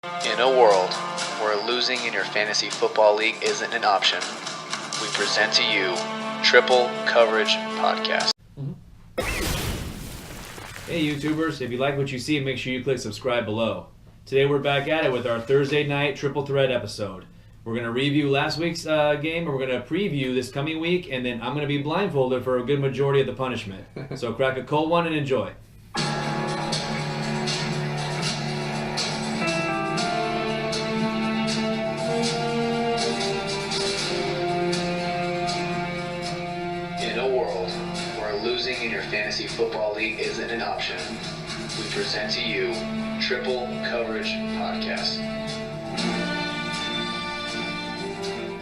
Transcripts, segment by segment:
In a world where losing in your fantasy football league isn't an option, we present to you Triple Coverage Podcast. Hey YouTubers, if you like what you see, make sure you click subscribe below. Today we're back at it with our Thursday night triple threat episode. We're going to review last week's game, and we're going to preview this coming week, and then I'm going to be blindfolded for a good majority of the punishment. So crack a cold one and enjoy. In a world where losing in your fantasy football league isn't an option, we present to you Triple Coverage Podcast.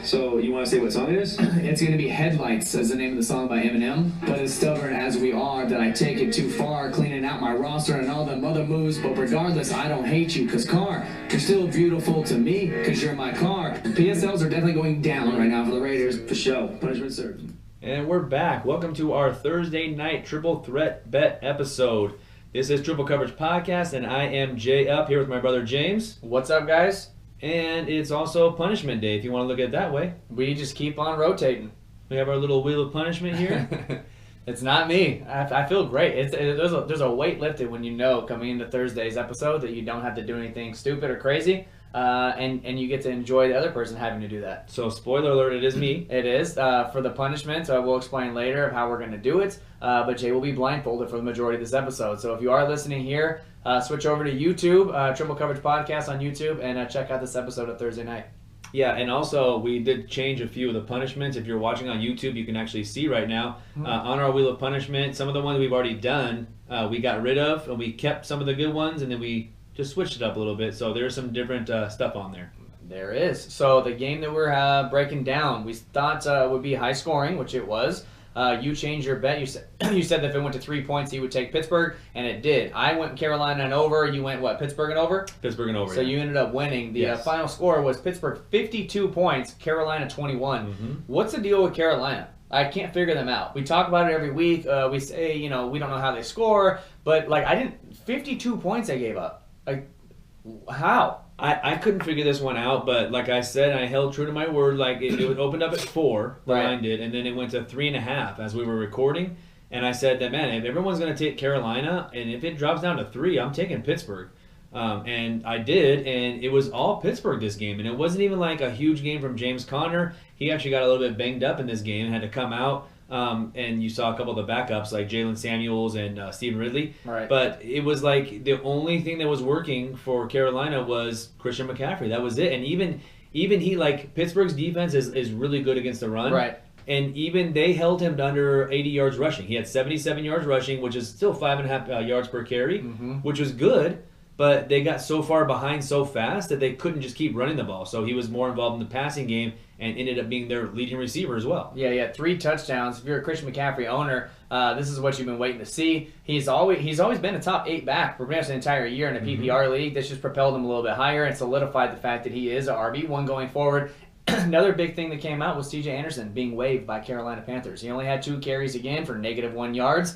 So, you want to say what song it is? It's going to be Headlights as the name of the song by Eminem. But as stubborn as we are, that I take it too far, cleaning out my roster and all them other moves. But regardless, I don't hate you, cause car, you're still beautiful to me, cause you're my car. PSLs are definitely going down right now for the Raiders. For show. Punishment served. And we're back. Welcome to our Thursday night triple threat bet episode. This is Triple Coverage Podcast, and I am Jay Up here with my brother James. What's up, guys? And it's also Punishment Day, if you want to look at it that way. We just keep on rotating. We have our little wheel of punishment here. It's not me. I feel great. There's a weight lifted when you know coming into Thursday's episode that you don't have to do anything stupid or crazy, and you get to enjoy the other person having to do that. So spoiler alert, it is me. It is. For the punishment, we'll explain later of how we're going to do it, but Jay will be blindfolded for the majority of this episode. So if you are listening here, switch over to YouTube, Triple Coverage Podcast on YouTube, and check out this episode of Thursday night. Yeah, and also we did change a few of the punishments. If you're watching on YouTube, you can actually see right now on our wheel of punishment, some of the ones we've already done, we got rid of, and we kept some of the good ones, and then we just switched it up a little bit. So there's some different stuff on there. There is. So the game that we're breaking down, we thought would be high scoring, which it was. You changed your bet. You said that if it went to 3 points, you would take Pittsburgh, and it did. I went Carolina and over. You went what? Pittsburgh and over. Pittsburgh and over. So you ended up winning. The final score was Pittsburgh 52 points, Carolina 21. Mm-hmm. What's the deal with Carolina? I can't figure them out. We talk about it every week. We say we don't know how they score, but 52 points they gave up. How? I couldn't figure this one out, but like I said, I held true to my word. It opened up at 4, the line did, and then it went to 3.5 as we were recording. And I said that, man, if everyone's going to take Carolina, and if it drops down to 3, I'm taking Pittsburgh. And I did, and it was all Pittsburgh this game. And it wasn't even like a huge game from James Conner. He actually got a little bit banged up in this game and had to come out. And you saw a couple of the backups like Jalen Samuels and Stephen Ridley. Right. But it was like the only thing that was working for Carolina was Christian McCaffrey. That was it. And even he, Pittsburgh's defense is really good against the run. Right. And even they held him to under 80 yards rushing. He had 77 yards rushing, which is still 5.5 yards per carry, which was good. But they got so far behind so fast that they couldn't just keep running the ball. So he was more involved in the passing game and ended up being their leading receiver as well. Yeah, 3 touchdowns. If you're a Christian McCaffrey owner, this is what you've been waiting to see. He's always been a top 8 back for pretty much the entire year in a PPR league. This just propelled him a little bit higher and solidified the fact that he is a RB1 going forward. Another big thing that came out was C.J. Anderson being waived by Carolina Panthers. He only had 2 carries again for -1 yards,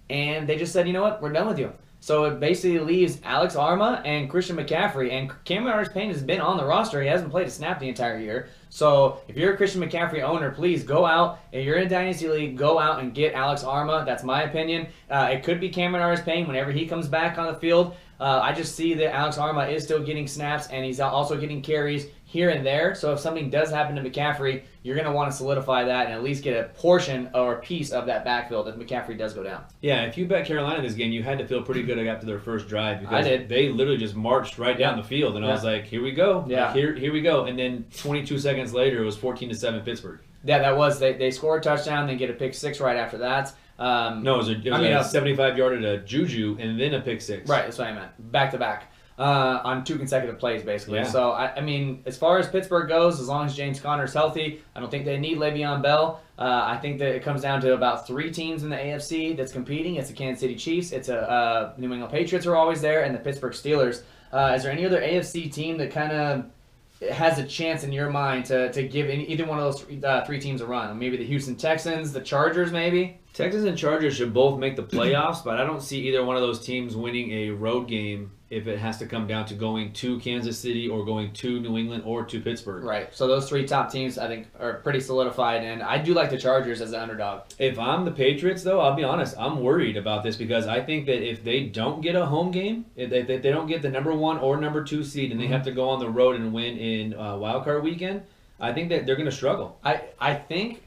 and they just said, you know what, we're done with you. So it basically leaves Alex Arma and Christian McCaffrey, and Cameron Artis-Payne has been on the roster. He hasn't played a snap the entire year. So if you're a Christian McCaffrey owner, please go out. If you're in a Dynasty League, go out and get Alex Arma. That's my opinion. It could be Cameron Artis-Payne whenever he comes back on the field. I just see that Alex Arma is still getting snaps, and he's also getting carries here and there. So if something does happen to McCaffrey, you're going to want to solidify that and at least get a portion or a piece of that backfield if McCaffrey does go down. Yeah, if you bet Carolina this game, you had to feel pretty good after their first drive because I did. They literally just marched right down the field, and I was like, here we go. Yeah. Here we go. And then 22 seconds later, it was 14-7 Pittsburgh. Yeah, that was. They score a touchdown, then get a pick 6 right after that. No, it was a 75-yarder to Juju and then a pick 6. Right, that's what I meant. Back-to-back. On 2 consecutive plays, basically. Yeah. So, I mean, as far as Pittsburgh goes, as long as James Conner's healthy, I don't think they need Le'Veon Bell. I think that it comes down to about 3 teams in the AFC that's competing. It's the Kansas City Chiefs, it's a New England Patriots are always there, and the Pittsburgh Steelers. Is there any other AFC team that kind of has a chance in your mind to give either one of those 3 teams a run? Maybe the Houston Texans, the Chargers, maybe? Texans and Chargers should both make the playoffs, but I don't see either one of those teams winning a road game if it has to come down to going to Kansas City or going to New England or to Pittsburgh. Right. So those 3 top teams, I think, are pretty solidified, and I do like the Chargers as the underdog. If I'm the Patriots, though, I'll be honest, I'm worried about this because I think that if they don't get a home game, if they don't get the number 1 or number 2 seed, and they have to go on the road and win in Wild Card Weekend, I think that they're going to struggle. I think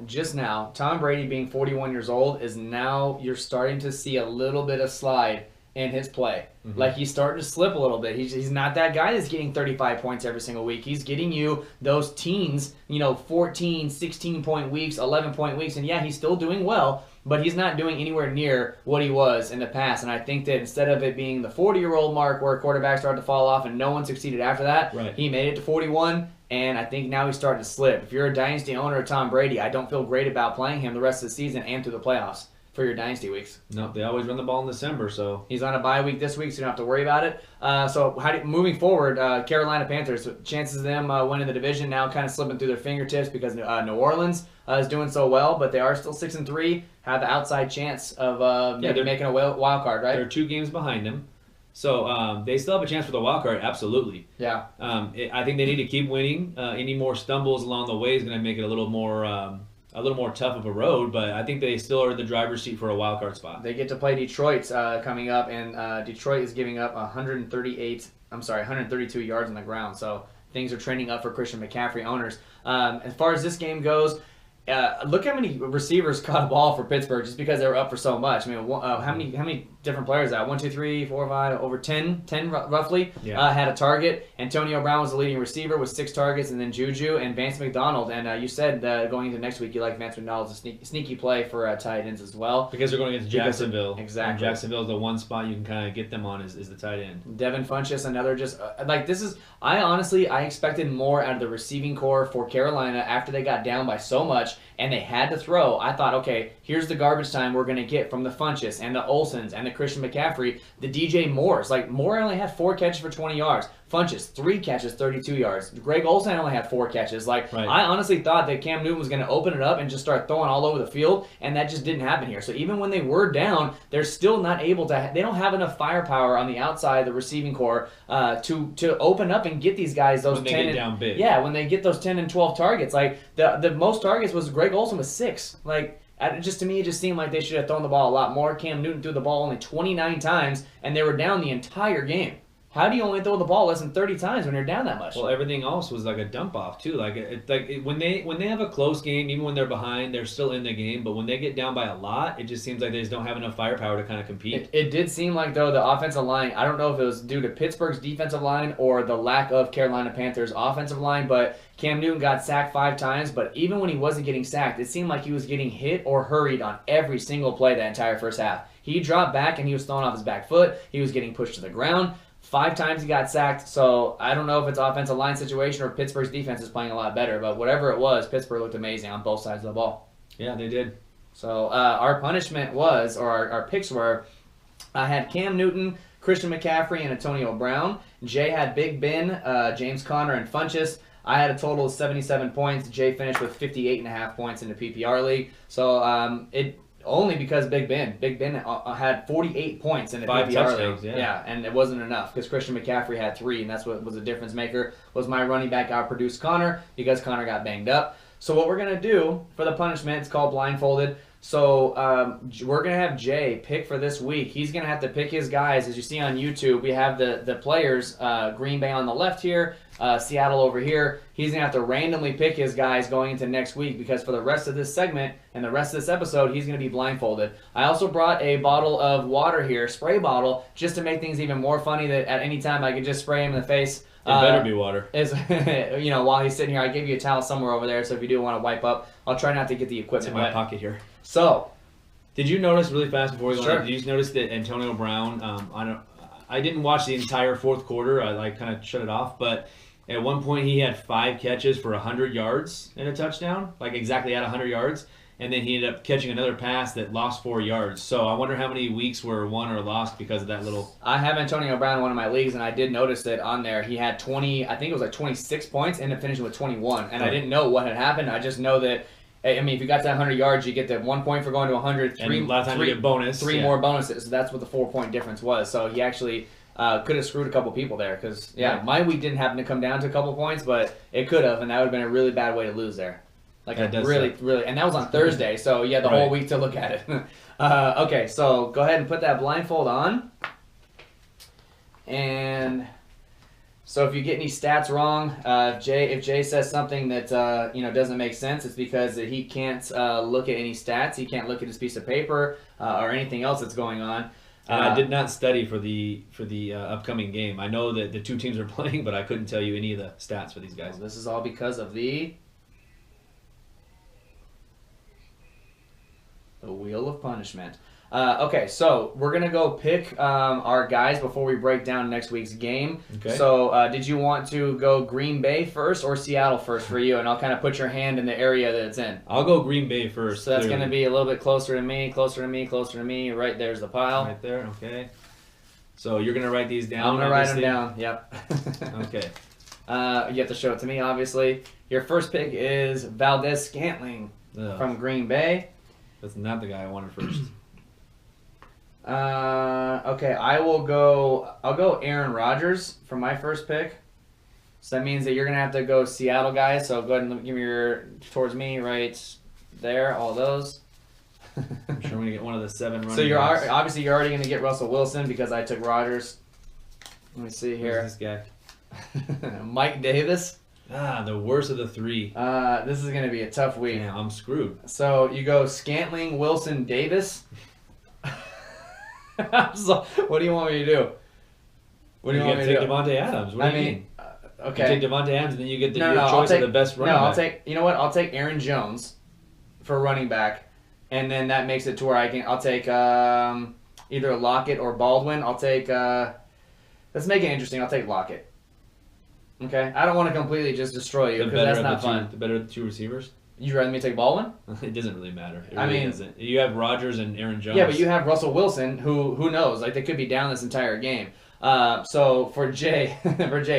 just now, Tom Brady being 41 years old is now you're starting to see a little bit of slide in his play. Mm-hmm. Like he's starting to slip a little bit. He's not that guy that's getting 35 points every single week. He's getting you those teens, 14, 16-point weeks, 11-point weeks. And yeah, he's still doing well, but he's not doing anywhere near what he was in the past. And I think that instead of it being the 40-year-old mark where quarterbacks started to fall off and no one succeeded after that, right. He made it to 41. And I think now he's starting to slip. If you're a dynasty owner of Tom Brady, I don't feel great about playing him the rest of the season and through the playoffs for your dynasty weeks. No, they always run the ball in December, so he's on a bye week this week, so you don't have to worry about it. Moving forward, Carolina Panthers, chances of them winning the division now kind of slipping through their fingertips because New Orleans is doing so well, but they are still 6-3, have the outside chance of making a wild card, right? They're 2 games behind them. So they still have a chance for the wild card, absolutely. Yeah. I think they need to keep winning. Any more stumbles along the way is going to make it a little more tough of a road, but I think they still are in the driver's seat for a wild card spot. They get to play Detroit coming up, and Detroit is giving up 132 yards on the ground. So things are trending up for Christian McCaffrey owners. As far as this game goes, look how many receivers caught a ball for Pittsburgh just because they were up for so much. I mean, how many different players that? 1, 2, 3, 4, 5, over 10 roughly had a target. Antonio Brown was the leading receiver with 6 targets, and then Juju and Vance McDonald. And you said going into next week you like Vance McDonald as a sneaky play for tight ends as well. Because they're going against Jacksonville. Exactly. And Jacksonville is the one spot you can kind of get them on is the tight end. Devin Funchess, another just I expected more out of the receiving core for Carolina after they got down by so much and they had to throw. I thought, okay, here's the garbage time we're going to get from the Funchess and the Olsons and the Christian McCaffrey, the DJ Moores. Like, Moore only had 4 catches for 20 yards. Funchess, 3 catches, 32 yards. Greg Olsen only had 4 catches. Like, right. I honestly thought that Cam Newton was going to open it up and just start throwing all over the field, and that just didn't happen here. So even when they were down, they're still not able to. They don't have enough firepower on the outside, the receiving core, to open up and get these guys those when 10. They get down big. Yeah, when they get those 10 and 12 targets. Like the most targets was Greg Olsen with 6. Like. To me, it just seemed like they should have thrown the ball a lot more. Cam Newton threw the ball only 29 times, and they were down the entire game. How do you only throw the ball less than 30 times when you're down that much? Well, everything else was like a dump off too. When they have a close game, even when they're behind, they're still in the game. But when they get down by a lot, it just seems like they just don't have enough firepower to kind of compete. It did seem like, though, the offensive line, I don't know if it was due to Pittsburgh's defensive line or the lack of Carolina Panthers' offensive line, but Cam Newton got sacked 5 times. But even when he wasn't getting sacked, it seemed like he was getting hit or hurried on every single play that entire first half. He dropped back and he was thrown off his back foot. He was getting pushed to the ground. 5 times he got sacked, so I don't know if it's offensive line situation or Pittsburgh's defense is playing a lot better, but whatever it was, Pittsburgh looked amazing on both sides of the ball. Yeah, they did. So our punishment was, or our picks were, I had Cam Newton, Christian McCaffrey, and Antonio Brown. Jay had Big Ben, James Conner, and Funchess. I had a total of 77 points. Jay finished with 58.5 points in the PPR league. So only because Big Ben had 48 points in the 5 PPR touchdowns, league. yeah, and it wasn't enough because Christian McCaffrey had 3, and that's what was a difference maker. Was my running back outproduced Connor because Connor got banged up. So what we're gonna do for the punishment, it's called blindfolded. So we're going to have Jay pick for this week. He's going to have to pick his guys. As you see on YouTube, we have the players, Green Bay on the left here, Seattle over here. He's going to have to randomly pick his guys going into next week because for the rest of this segment and the rest of this episode, he's going to be blindfolded. I also brought a bottle of water here, spray bottle, just to make things even more funny that at any time I could just spray him in the face. It better be water. While he's sitting here, I gave you a towel somewhere over there, so if you do want to wipe up, I'll try not to get the equipment in my wet. pocket here. So, did you notice really fast before we go sure. on? Did you notice that Antonio Brown? I didn't watch the entire fourth quarter. I kind of shut it off, but at one point he had 5 catches for 100 yards and a touchdown, like exactly at 100 yards. And then he ended up catching another pass that lost 4 yards. So I wonder how many weeks were won or lost because of that little... I have Antonio Brown in one of my leagues, and I did notice that on there he had 26 points, ended up finishing with 21. And I didn't know what had happened. I just know that, if you got to 100 yards, you get the 1 point for going to 100. And a lot of times you get bonus. 3 more bonuses. So that's what the 4-point difference was. So he actually... Could have screwed a couple people there because, my week didn't happen to come down to a couple points, but it could have, and that would have been a really bad way to lose there. Like, really, and that was on Thursday, so you had the whole week to look at it. Okay, so go ahead and put that blindfold on. And so if you get any stats wrong, if Jay says something that doesn't make sense, it's because he can't look at any stats. He can't look at his piece of paper or anything else that's going on. And I did not study for the upcoming game. I know that the two teams are playing, but I couldn't tell you any of the stats for these guys. Well, this is all because of the Wheel of Punishment. Okay, so we're going to go pick our guys before we break down next week's game. Okay. So did you want to go Green Bay first or Seattle first for you? And I'll kind of put your hand in the area that it's in. I'll go Green Bay first. So that's going to be a little bit closer to me, closer to me, closer to me. Right there's the pile. Right there, okay. So you're going to write these down? I'm going to write them down, yep. Okay. You have to show it to me, obviously. Your first pick is Valdez-Scantling from Green Bay. That's not the guy I wanted first. Okay, I'll go Aaron Rodgers for my first pick. So that means that you're going to have to go Seattle guys. So go ahead and give me towards me right there, all those. I'm sure I'm going to get one of the 7 running So backs. obviously you're already going to get Russell Wilson because I took Rodgers. Let me see here. Who's this guy? Mike Davis. The worst of the 3. This is going to be a tough week. Yeah, I'm screwed. So you go Scantling, Wilson, Davis. So, what do you want me to do? What do you want me to do? Take Devontae Adams. What do you mean? Okay. You take Devontae Adams, and then you get your I'll choice of the best running back. I'll take Aaron Jones for running back, and then that makes it to where I'll take either Lockett or Baldwin. I'll take. Let's make it interesting. I'll take Lockett. Okay. I don't want to completely just destroy you because that's not fun. The better of the 2 receivers. You'd rather me take Baldwin? It doesn't really matter. It really doesn't. You have Rodgers and Aaron Jones. Yeah, but you have Russell Wilson, who knows? Like, they could be down this entire game. So for Jay,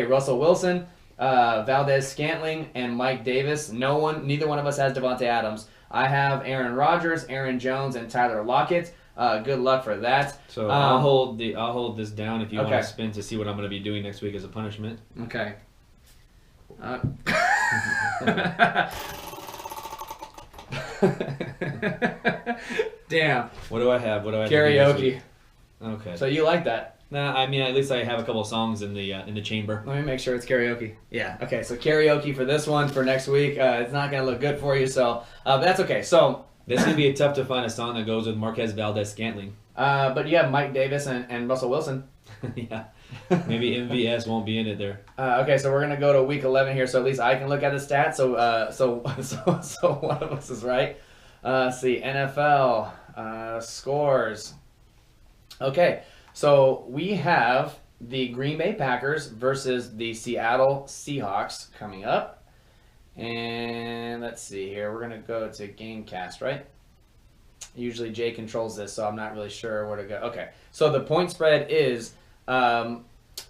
Russell Wilson, Valdez-Scantling, and Mike Davis. Neither one of us has Devontae Adams. I have Aaron Rodgers, Aaron Jones, and Tyler Lockett. Good luck for that. So I'll hold this down if you want to spin to see what I'm going to be doing next week as a punishment. Okay. Damn. What do I have? Karaoke. Okay. So you like that? Nah, I mean, at least I have a couple songs in the chamber. Let me make sure it's karaoke. Yeah. Okay. So karaoke for this one for next week. It's not gonna look good for you, so but that's okay. So this would be tough to find a song that goes with Marquez Valdez-Scantling. But you have Mike Davis and Russell Wilson. Yeah. Maybe MVS won't be in it there. Okay, so we're gonna go to week 11 here, so at least I can look at the stats. So one of us is right. See NFL scores. Okay, so we have the Green Bay Packers versus the Seattle Seahawks coming up, and let's see here. We're gonna go to Gamecast, right? Usually Jay controls this, so I'm not really sure where to go. Okay, so the point spread is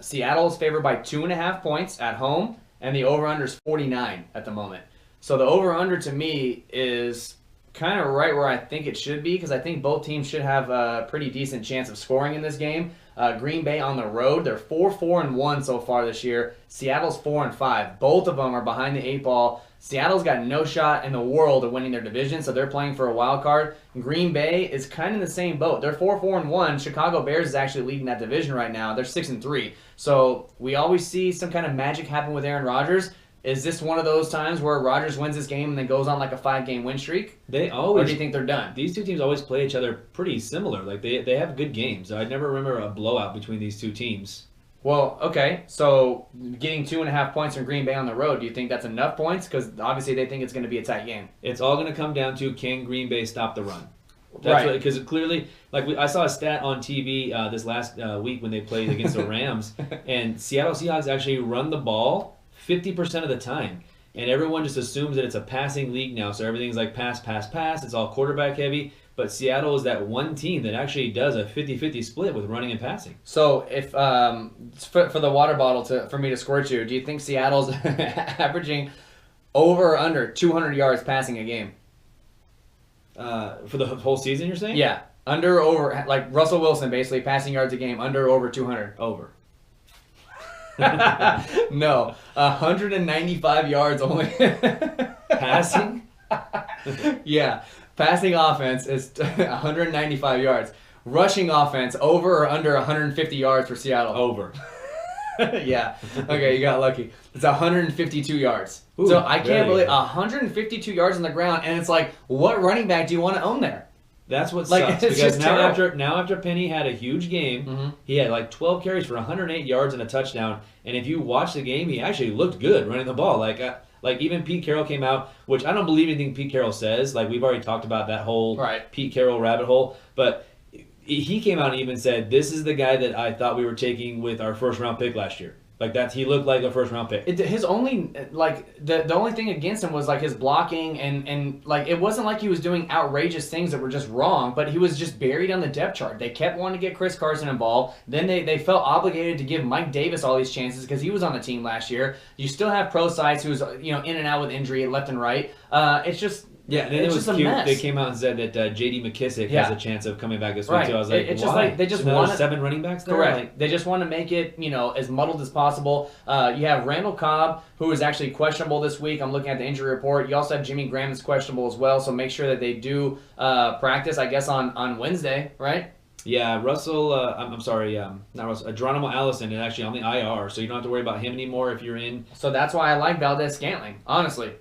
Seattle is favored by 2.5 points at home, and the over-under is 49 at the moment. So the over-under to me is kind of right where I think it should be because I think both teams should have a pretty decent chance of scoring in this game. Green Bay on the road, they're 4-4-1 so far this year. Seattle's 4-5. Both of them are behind the 8 ball. Seattle's got no shot in the world of winning their division, so they're playing for a wild card. Green Bay is kind of in the same boat. They're 4-4-1. Chicago Bears is actually leading that division right now. They're 6-3. So we always see some kind of magic happen with Aaron Rodgers. Is this one of those times where Rodgers wins this game and then goes on like a 5-game win streak? Or do you think they're done? These two teams always play each other pretty similar. Like they have good games. I never remember a blowout between these two teams. Well, okay, so getting 2.5 points from Green Bay on the road, do you think that's enough points? Because obviously they think it's going to be a tight game. It's all going to come down to can Green Bay stop the run? Right. Because clearly, I saw a stat on TV this last week when they played against the Rams, and Seattle Seahawks actually run the ball 50% of the time. And everyone just assumes that it's a passing league now, so everything's like pass, pass, pass. It's all quarterback heavy. But Seattle is that one team that actually does a 50-50 split with running and passing. So if for the water bottle for me to squirt you, do you think Seattle's averaging over or under 200 yards passing a game? For the whole season, you're saying? Yeah. Under or over, like Russell Wilson basically passing yards a game, under or over 200? Over. No, 195 yards only. Passing? Yeah, passing offense is 195 yards. Rushing offense, over or under 150 yards for Seattle? Over. Yeah. Okay, you got lucky. It's 152 yards. Ooh, so I can't very believe good. 152 yards on the ground, and it's like, what running back do you want to own there? That's what Like, sucks. it's Because just now terrible. after Penny had a huge game, Mhm. he had like 12 carries for 108 yards and a touchdown. And if you watch the game, he actually looked good running the ball. Like even Pete Carroll came out, which I don't believe anything Pete Carroll says. Like we've already talked about that whole Right. Pete Carroll rabbit hole. But he came out and even said, "This is the guy that I thought we were taking with our first round pick last year." Like he looked like a first round pick. His only the only thing against him was like his blocking and like it wasn't like he was doing outrageous things that were just wrong, but he was just buried on the depth chart. They kept wanting to get Chris Carson involved. Then they felt obligated to give Mike Davis all these chances because he was on the team last year. You still have Pro Sites who's in and out with injury left and right. It's just. Yeah, and then it's it was just a cute. mess. They came out and said that J.D. McKissick has a chance of coming back this week Right. too. I was like, It's why? just like they just Another want 7 running backs there? Correct. Like, They just want to make it, as muddled as possible. You have Randall Cobb, who is actually questionable this week. I'm looking at the injury report. You also have Jimmy Graham that's questionable as well. So make sure that they do practice, I guess, on Wednesday, right? yeah, Russell. I'm sorry, not Russell. Geronimo Allison is actually on the IR, so you don't have to worry about him anymore if you're in. So that's why I like Valdez-Scantling, honestly.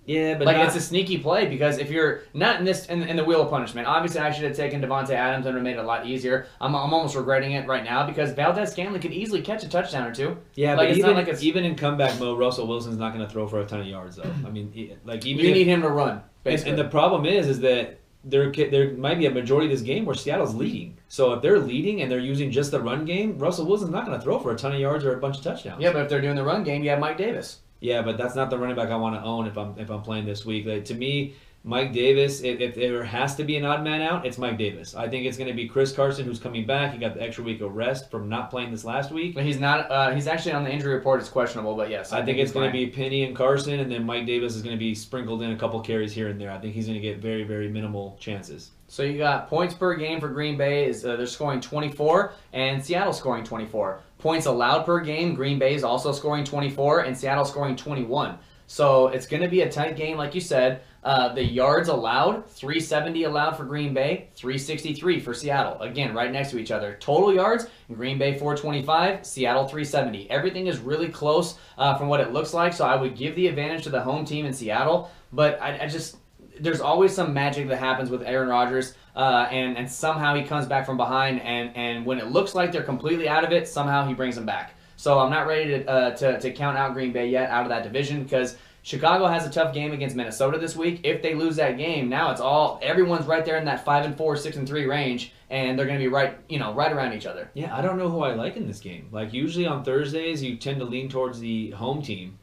Yeah, but Like, not, it's a sneaky play because if you're not in the wheel of punishment, obviously I should have taken Devontae Adams and it would have made it a lot easier. I'm almost regretting it right now because Valdez-Scantling could easily catch a touchdown or two. yeah, like, but it's even, not like it's, even in comeback mode, Russell Wilson's not going to throw for a ton of yards though. I mean, even you if, need him to run, basically. and the problem is that there might be a majority of this game where Seattle's leading. So if they're leading and they're using just the run game, Russell Wilson's not going to throw for a ton of yards or a bunch of touchdowns. Yeah, but if they're doing the run game, you have Mike Davis. Yeah, but that's not the running back I want to own if I'm playing this week. Like, to me, Mike Davis, if there has to be an odd man out, it's Mike Davis. I think it's going to be Chris Carson who's coming back. He got the extra week of rest from not playing this last week. But he's not. He's actually on the injury report. It's questionable, but yes, I think it's going to be Penny and Carson, and then Mike Davis is going to be sprinkled in a couple carries here and there. I think he's going to get very, very minimal chances. So you got points per game for Green Bay is they're scoring 24, and Seattle scoring 24. Points allowed per game, Green Bay is also scoring 24, and Seattle scoring 21. So it's going to be a tight game, like you said. The yards allowed, 370 allowed for Green Bay, 363 for Seattle. Again, right next to each other. Total yards, Green Bay 425, Seattle 370. Everything is really close from what it looks like, so I would give the advantage to the home team in Seattle. But I just, there's always some magic that happens with Aaron Rodgers, and somehow he comes back from behind, and when it looks like they're completely out of it, somehow he brings them back. So I'm not ready to count out Green Bay yet out of that division because Chicago has a tough game against Minnesota this week. If they lose that game, now everyone's right there in that 5-4, 6-3 range, and they're going to be right around each other. Yeah, I don't know who I like in this game. Like, usually on Thursdays, you tend to lean towards the home team.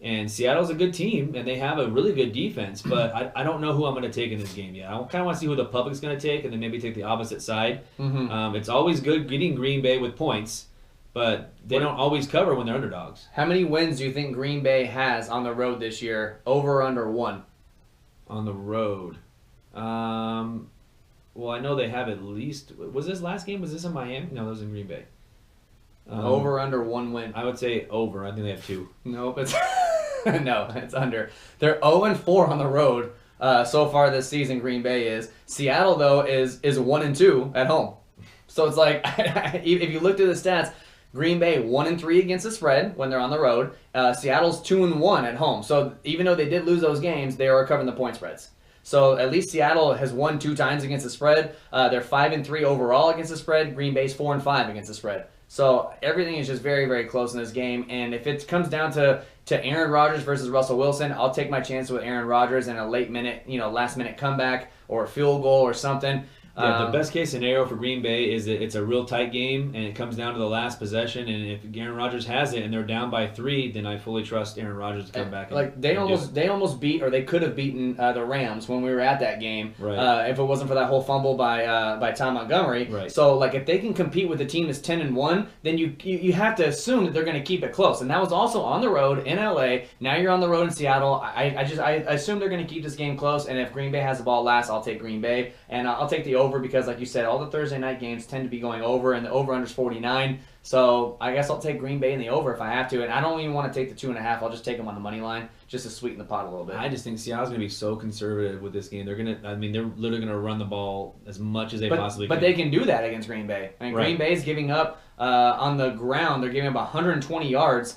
And Seattle's a good team, and they have a really good defense, but I don't know who I'm going to take in this game yet. I kind of want to see who the public's going to take and then maybe take the opposite side. Mm-hmm. It's always good getting Green Bay with points, but they don't always cover when they're underdogs. How many wins do you think Green Bay has on the road this year? Over or under 1? On the road. Well, I know they have at least... Was this last game? Was this in Miami? No, that was in Green Bay. Over or under 1 win? I would say over. I think they have 2. Nope, it's no, it's under. They're 0-4 on the road so far this season. Green Bay is. Seattle though is 1-2 at home. So it's like if you looked at the stats, Green Bay 1-3 against the spread when they're on the road. Seattle's 2-1 at home. So even though they did lose those games, they are covering the point spreads. So at least Seattle has won 2 times against the spread. They're 5-3 overall against the spread. Green Bay's 4-5 against the spread. So everything is just very, very close in this game. And if it comes down to Aaron Rodgers versus Russell Wilson, I'll take my chance with Aaron Rodgers in a late minute, last minute comeback or a field goal or something. Yeah, the best case scenario for Green Bay is that it's a real tight game and it comes down to the last possession. And if Aaron Rodgers has it and they're down by 3, then I fully trust Aaron Rodgers to come back. Like they almost beat, or they could have beaten the Rams when we were at that game. Right. If it wasn't for that whole fumble by Tom Montgomery. Right. So like if they can compete with a team that's 10-1, then you have to assume that they're going to keep it close. And that was also on the road in LA. Now you're on the road in Seattle. I assume they're going to keep this game close. And if Green Bay has the ball last, I'll take Green Bay, and I'll take the over over because, like you said, all the Thursday night games tend to be going over, and the over-under's 49. So I guess I'll take Green Bay in the over if I have to, and I don't even want to take the 2.5. I'll just take them on the money line just to sweeten the pot a little bit. I just think Seattle's going to be so conservative with this game. They're literally going to run the ball as much as they possibly can. But they can do that against Green Bay. I mean, Right. Green Bay's giving up on the ground. They're giving up 120 yards.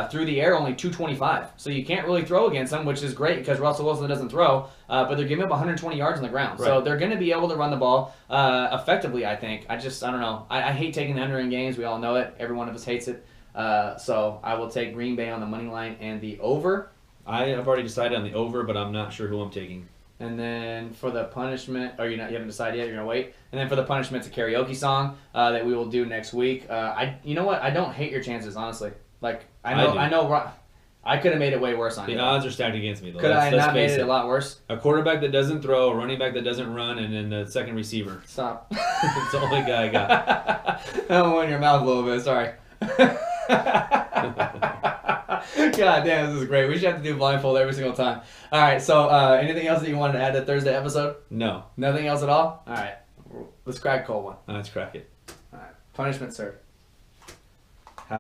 Through the air, only 225. So you can't really throw against them, which is great because Russell Wilson doesn't throw. But they're giving up 120 yards on the ground. Right. So they're going to be able to run the ball effectively, I think. I don't know. I hate taking the under in games. We all know it. Every one of us hates it. So I will take Green Bay on the money line and the over. I have already decided on the over, but I'm not sure who I'm taking. And then for the punishment, you haven't decided yet. You're gonna wait. And then for the punishment, it's a karaoke song that we will do next week. You know what? I don't hate your chances, honestly. Like I know. I could have made it way worse on you. The odds are stacked against me, though. Could I Let's not made face it a lot worse? A quarterback that doesn't throw, a running back that doesn't run, and then the second receiver. Stop. It's the only guy I got. I'm in your mouth a little bit. Sorry. God damn, this is great. We should have to do blindfold every single time. All right. So, anything else that you wanted to add to Thursday episode? No. Nothing else at all. All right. Let's crack a cold one. Let's crack it. All right. Punishment, sir.